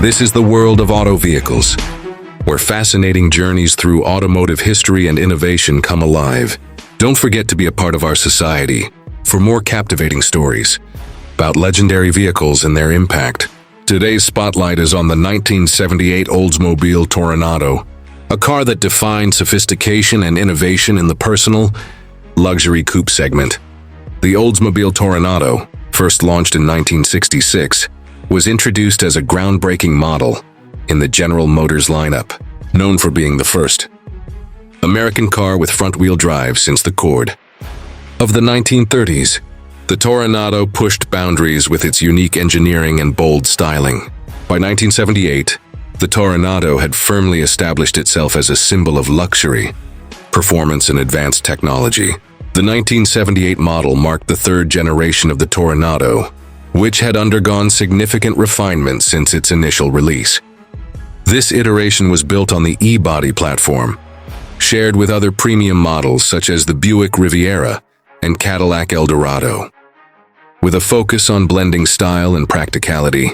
This is the world of auto vehicles, where fascinating journeys through automotive history and innovation come alive. Don't forget to be a part of our society for more captivating stories about legendary vehicles and their impact. Today's spotlight is on the 1978 Oldsmobile Toronado, a car that defined sophistication and innovation in the personal, luxury coupe segment. The Oldsmobile Toronado, first launched in 1966, was introduced as a groundbreaking model in the General Motors lineup, known for being the first American car with front-wheel drive since the Accord. Of the 1930s, the Toronado pushed boundaries with its unique engineering and bold styling. By 1978, the Toronado had firmly established itself as a symbol of luxury, performance, and advanced technology. The 1978 model marked the third generation of the Toronado, which had undergone significant refinement since its initial release. This iteration was built on the E-body platform, shared with other premium models such as the Buick Riviera and Cadillac Eldorado. With a focus on blending style and practicality,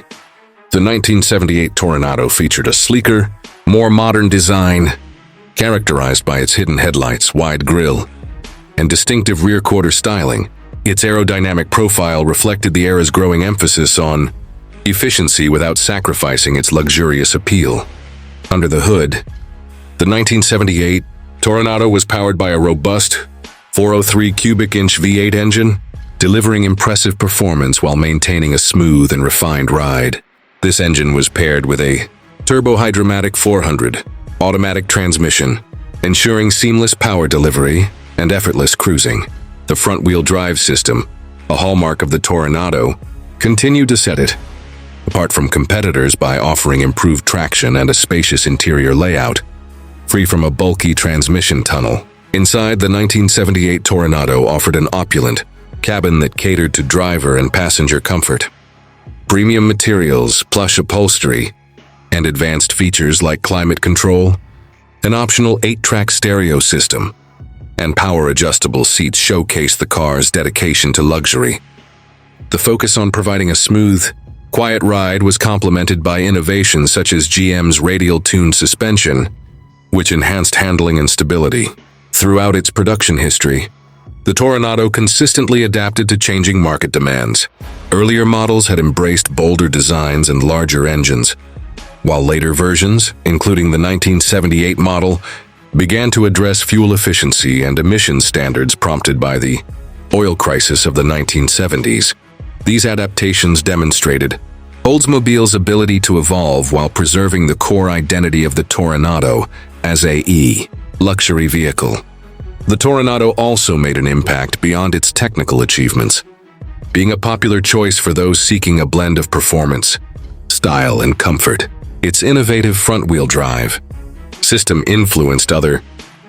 the 1978 Toronado featured a sleeker, more modern design, characterized by its hidden headlights, wide grille, and distinctive rear-quarter styling. Its aerodynamic profile reflected the era's growing emphasis on efficiency without sacrificing its luxurious appeal. Under the hood, the 1978 Toronado was powered by a robust 403 cubic inch V8 engine, delivering impressive performance while maintaining a smooth and refined ride. This engine was paired with a turbo-hydromatic 400 automatic transmission, ensuring seamless power delivery and effortless cruising. The front-wheel drive system, a hallmark of the Toronado, continued to set it apart from competitors by offering improved traction and a spacious interior layout, free from a bulky transmission tunnel. Inside, the 1978 Toronado offered an opulent cabin that catered to driver and passenger comfort. Premium materials, plush upholstery, and advanced features like climate control, an optional 8-track stereo system, and power-adjustable seats showcase the car's dedication to luxury. The focus on providing a smooth, quiet ride was complemented by innovations such as GM's radial-tuned suspension, which enhanced handling and stability. Throughout its production history, the Toronado consistently adapted to changing market demands. Earlier models had embraced bolder designs and larger engines, while later versions, including the 1978 model, began to address fuel efficiency and emission standards prompted by the oil crisis of the 1970s. These adaptations demonstrated Oldsmobile's ability to evolve while preserving the core identity of the Toronado as a luxury vehicle. The Toronado also made an impact beyond its technical achievements, being a popular choice for those seeking a blend of performance, style, and comfort. Its innovative front-wheel drive system influenced other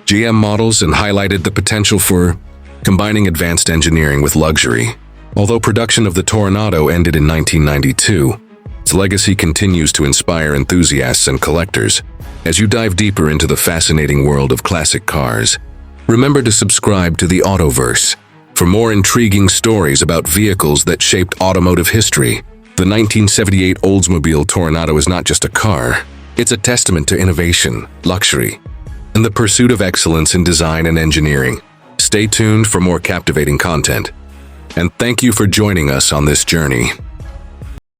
GM models and highlighted the potential for combining advanced engineering with luxury. Although production of the Toronado ended in 1992, its legacy continues to inspire enthusiasts and collectors. As you dive deeper into the fascinating world of classic cars, remember to subscribe to TheAutoVerse for more intriguing stories about vehicles that shaped automotive history. The 1978 Oldsmobile Toronado is not just a car. It's a testament to innovation, luxury, and the pursuit of excellence in design and engineering. Stay tuned for more captivating content, and thank you for joining us on this journey.